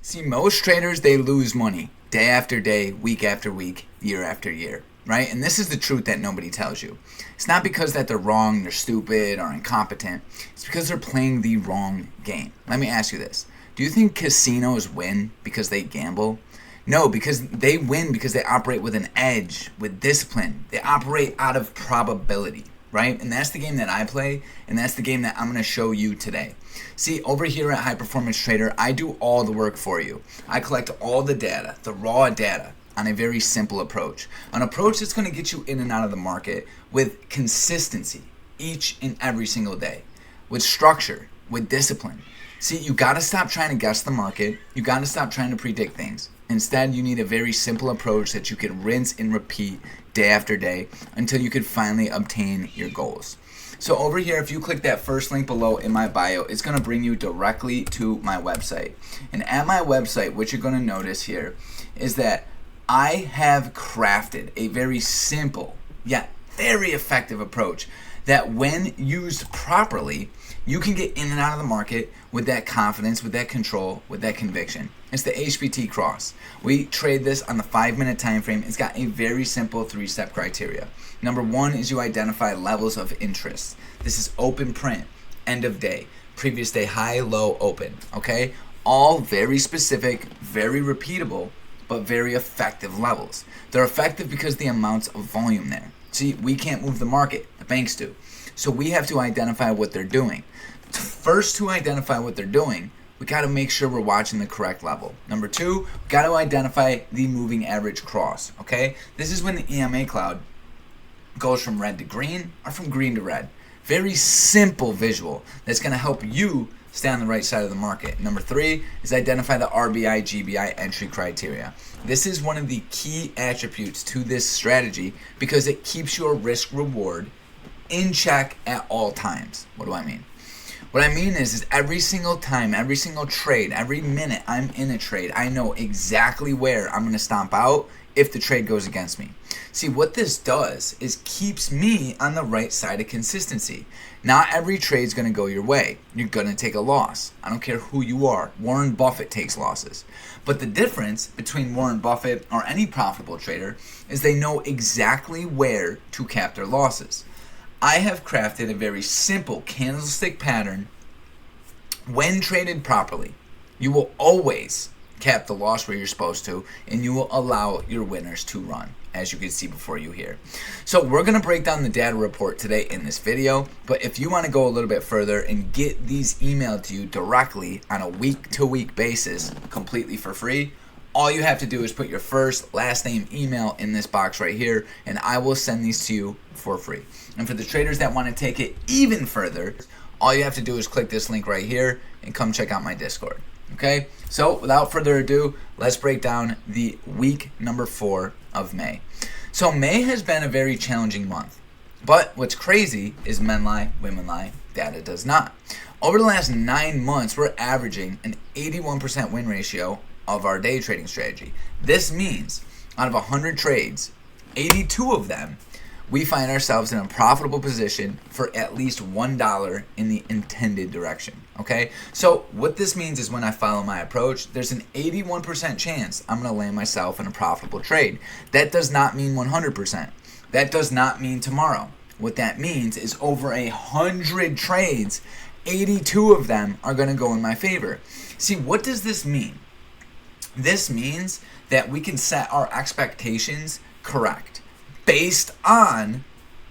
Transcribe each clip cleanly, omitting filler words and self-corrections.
See, most traders, they lose money day after day, week after week, year after year, right? And this is the truth that nobody tells you. It's not because that they're wrong, they're stupid, or incompetent. It's because they're playing the wrong game. Let me ask you this. Do you think casinos win because they gamble? No, because they win because they operate with an edge, with discipline. They operate out of probability, right? And that's the game that I play, and that's the game that I'm going to show you today. See, over here at High Performance Trader, I do all the work for you. I collect all the data, the raw data, on a very simple approach. An approach that's going to get you in and out of the market with consistency each and every single day, with structure, with discipline. See, you got to stop trying to guess the market. You got to stop trying to predict things. Instead, you need a very simple approach that you can rinse and repeat day after day until you can finally obtain your goals. So over here, if you click that first link below in my bio, it's going to bring you directly to my website. And at my website, what you're going to notice here is that I have crafted a very simple yet very effective approach that when used properly, you can get in and out of the market with that confidence, with that control, with that conviction. It's the HPT cross. We trade this on the 5-minute time frame. It's got a very simple 3-step criteria. Number 1 is you identify levels of interest. This is open print, end of day, previous day high, low, open. Okay? All very specific, very repeatable, but very effective levels. They're effective because the amounts of volume there. See, we can't move the market. The banks do. So we have to identify what they're doing. First, to identify what they're doing, we got to make sure we're watching the correct level. Number 2, we got to identify the moving average cross. Okay? This is when the EMA cloud goes from red to green or from green to red. Very simple visual that's going to help you stay on the right side of the market. Number 3 is identify the RBI, GBI entry criteria. This is one of the key attributes to this strategy because it keeps your risk reward in check at all times. What do I mean? What I mean is every single time, every single trade, every minute I'm in a trade, I know exactly where I'm going to stomp out if the trade goes against me. See, what this does is keeps me on the right side of consistency. Not every trade's going to go your way. You're going to take a loss. I don't care who you are. Warren Buffett takes losses. But the difference between Warren Buffett or any profitable trader is they know exactly where to cap their losses. I have crafted a very simple candlestick pattern. When traded properly, you will always cap the loss where you're supposed to, and you will allow your winners to run, as you can see before you here. So we're going to break down the data report today in this video, but if you want to go a little bit further and get these emailed to you directly on a week-to-week basis completely for free, all you have to do is put your first, last name, email in this box right here, and I will send these to you for free. And for the traders that want to take it even further, all you have to do is click this link right here and come check out my Discord. Okay? So without further ado, let's break down the week number 4 of May. So May has been a very challenging month. But what's crazy is men lie, women lie, data does not. Over the last 9 months, we're averaging an 81% win ratio of our day trading strategy. This means out of 100 trades, 82 of them, we find ourselves in a profitable position for at least $1 in the intended direction. Okay? So what this means is when I follow my approach, there's an 81% chance I'm going to land myself in a profitable trade. That does not mean 100%. That does not mean tomorrow. What that means is over 100 trades, 82 of them are going to go in my favor. See, what does this mean? This means that we can set our expectations correct based on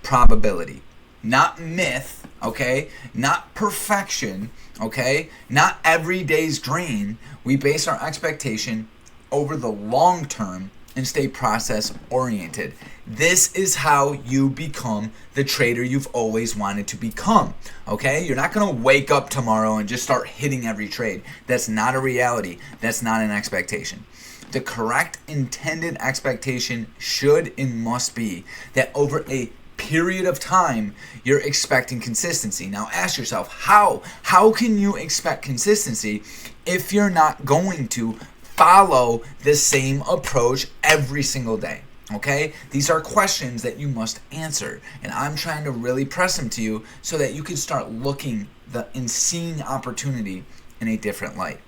probability, not myth, okay? Not perfection, okay? Not every day's green. We base our expectation over the long term and stay process oriented. This is how you become the trader you've always wanted to become, okay? You're not going to wake up tomorrow and just start hitting every trade. That's not a reality. That's not an expectation. The correct intended expectation should and must be that over a period of time, you're expecting consistency. Now ask yourself, how? How can you expect consistency if you're not going to follow the same approach every single day? Okay? These are questions that you must answer, and I'm trying to really press them to you so that you can start looking and seeing opportunity in a different light.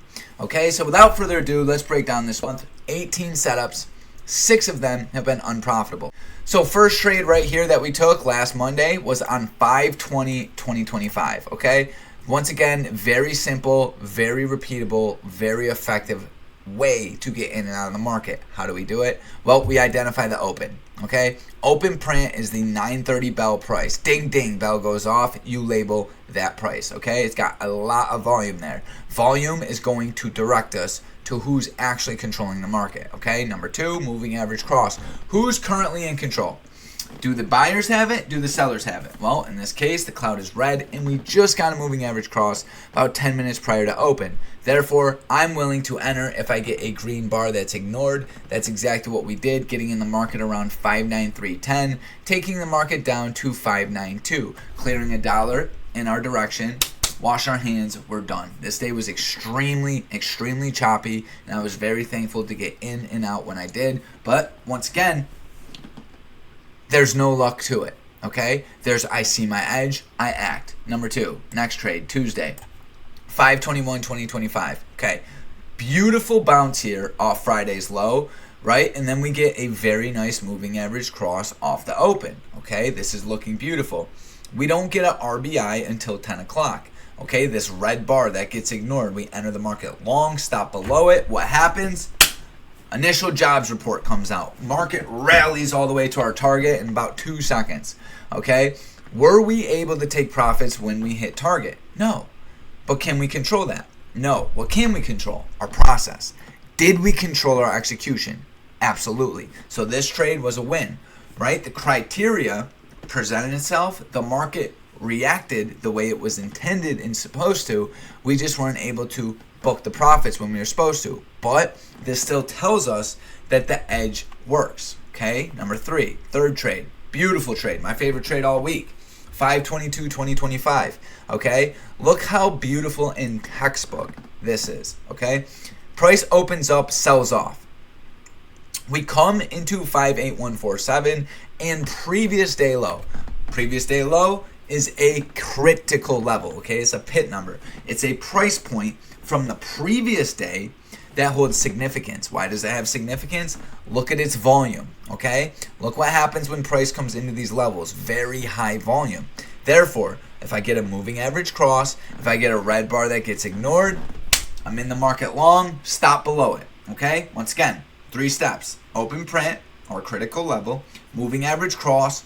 Okay, so without further ado, let's break down this month. 18 setups, 6 of them have been unprofitable. So first trade right here that we took last Monday was on 5/20/2025, okay? Once again, very simple, very repeatable, very effective way to get in and out of the market. How do we do it? Well, we identify the open, okay? Open print is the 9:30 bell price. Ding, ding, bell goes off. You label that price, okay? It's got a lot of volume there. Volume is going to direct us to who's actually controlling the market, okay? Number 2, moving average cross. Who's currently in control? Do the buyers have it? Do the sellers have it? Well, in this case, the cloud is red, and we just got a moving average cross about 10 minutes prior to open. Therefore, I'm willing to enter if I get a green bar that's ignored. That's exactly what we did, getting in the market around 593.10, taking the market down to 592, clearing $1 in our direction. Wash our hands, we're done. This day was extremely, extremely choppy, and I was very thankful to get in and out when I did. But once again, there's no luck to it, okay? I see my edge, I act. Number 2, next trade, Tuesday, 5/21/2025. Okay, beautiful bounce here off Friday's low, right? And then we get a very nice moving average cross off the open, okay? This is looking beautiful. We don't get an RBI until 10 o'clock, okay? This red bar, that gets ignored. We enter the market long, stop below it. What happens? Initial jobs report comes out. Market rallies all the way to our target in about 2 seconds. Okay? Were we able to take profits when we hit target? No. But can we control that? No. What can we control? Our process. Did we control our execution? Absolutely. So this trade was a win, right? The criteria presented itself. The market reacted the way it was intended and supposed to. We just weren't able to book the profits when we were supposed to. But this still tells us that the edge works. Okay, number 3, third trade. Beautiful trade. My favorite trade all week. 5/22/2025. Okay, look how beautiful and textbook this is. Okay, price opens up, sells off. We come into 58147 and previous day low. Previous day low is a critical level. Okay, it's a pit number. It's a price point from the previous day that holds significance. Why does it have significance? Look at its volume, okay? Look what happens when price comes into these levels. Very high volume. Therefore, if I get a moving average cross, if I get a red bar that gets ignored, I'm in the market long, stop below it, okay? Once again, 3 steps. Open print, or critical level, moving average cross,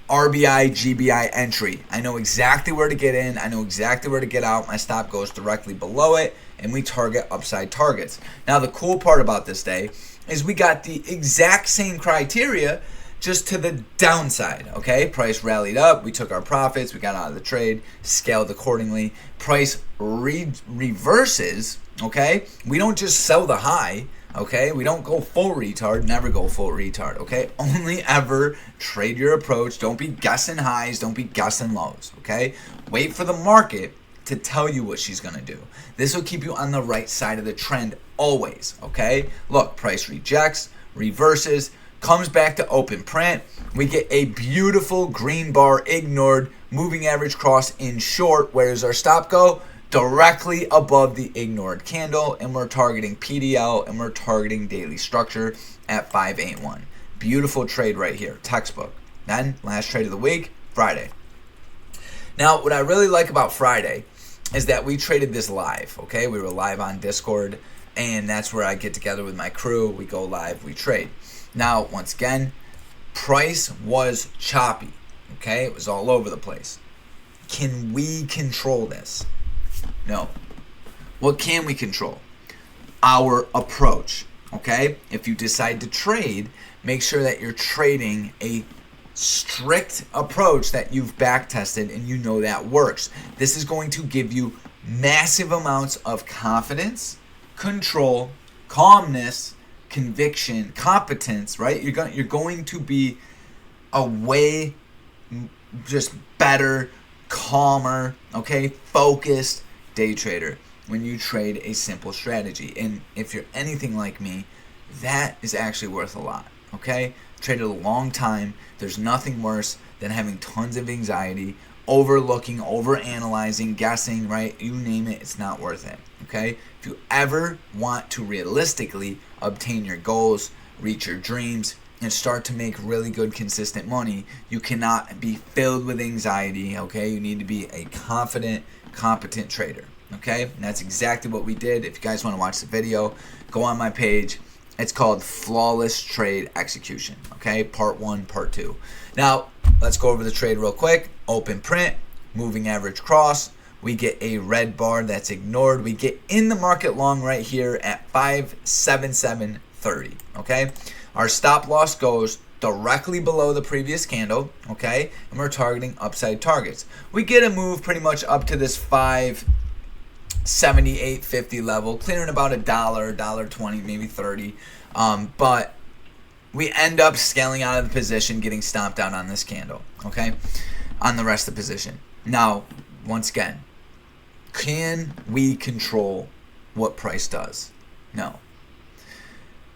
RBI, GBI entry. I know exactly where to get in. I know exactly where to get out. My stop goes directly below it, and we target upside targets. Now, the cool part about this day is we got the exact same criteria, just to the downside, okay? Price rallied up. We took our profits. We got out of the trade, scaled accordingly. Price reverses, okay? We don't just sell the high. Okay, we don't go full retard, never go full retard, okay? Only ever trade your approach. Don't be guessing highs, don't be guessing lows, okay? Wait for the market to tell you what she's gonna do. This will keep you on the right side of the trend always, okay? Look, price rejects, reverses, comes back to open print. We get a beautiful green bar ignored, moving average cross in short. Where does our stop go? Directly above the ignored candle, and we're targeting PDL and we're targeting daily structure at 581. Beautiful trade right here, textbook. Then last trade of the week, Friday. Now, what I really like about Friday is that we traded this live, okay? We were live on Discord, and that's where I get together with my crew. We go live, we trade. Now, once again, price was choppy, okay? It was all over the place. Can we control this? No. What can we control? Our approach, okay? If you decide to trade, make sure that you're trading a strict approach that you've back tested and you know that works. This is going to give you massive amounts of confidence, control, calmness, conviction, competence, right? You're going to be a way just better, calmer, okay, focused day trader when you trade a simple strategy. And if you're anything like me, that is actually worth a lot, okay? Traded a long time. There's nothing worse than having tons of anxiety, overlooking, overanalyzing, guessing, right? You name it, it's not worth it, okay? If If you ever want to realistically obtain your goals, reach your dreams, and start to make really good, consistent money, you cannot be filled with anxiety, okay? You need to be a confident, competent trader, okay? And that's exactly what we did. If you guys want to watch the video, go on my page. It's called Flawless Trade Execution, okay? Part 1, Part 2. Now, let's go over the trade real quick. Open print, moving average cross. We get a red bar that's ignored. We get in the market long right here at 577.30, okay? Our stop loss goes directly below the previous candle, okay? And we're targeting upside targets. We get a move pretty much up to this 578.50 level, clearing about $1.20, maybe 30. But we end up scaling out of the position, getting stomped out on this candle, okay? On the rest of the position. Now, once again, can we control what price does? No.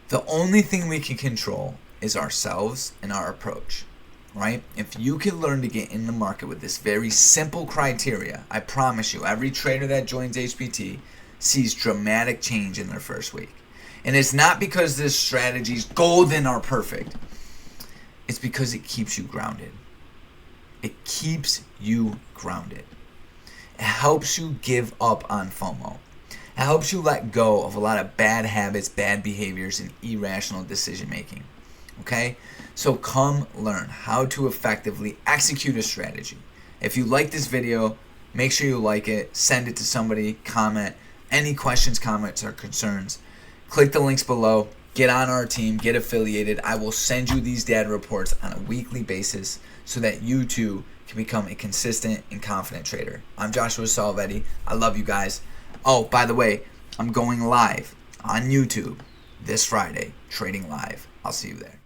The only thing we can control is ourselves and our approach, right? If you can learn to get in the market with this very simple criteria, I promise you, every trader that joins HPT sees dramatic change in their first week. And it's not because this strategy's golden or perfect. It's because it keeps you grounded. It keeps you grounded. It helps you give up on FOMO. It helps you let go of a lot of bad habits, bad behaviors, and irrational decision making. Okay? So come learn how to effectively execute a strategy. If you like this video, make sure you like it, send it to somebody, comment. Any questions, comments, or concerns, click the links below. Get on our team, get affiliated. I will send you these data reports on a weekly basis so that you too can become a consistent and confident trader. I'm Joshua Salvetti. I love you guys. Oh, by the way, I'm going live on YouTube this Friday, trading live. I'll see you there.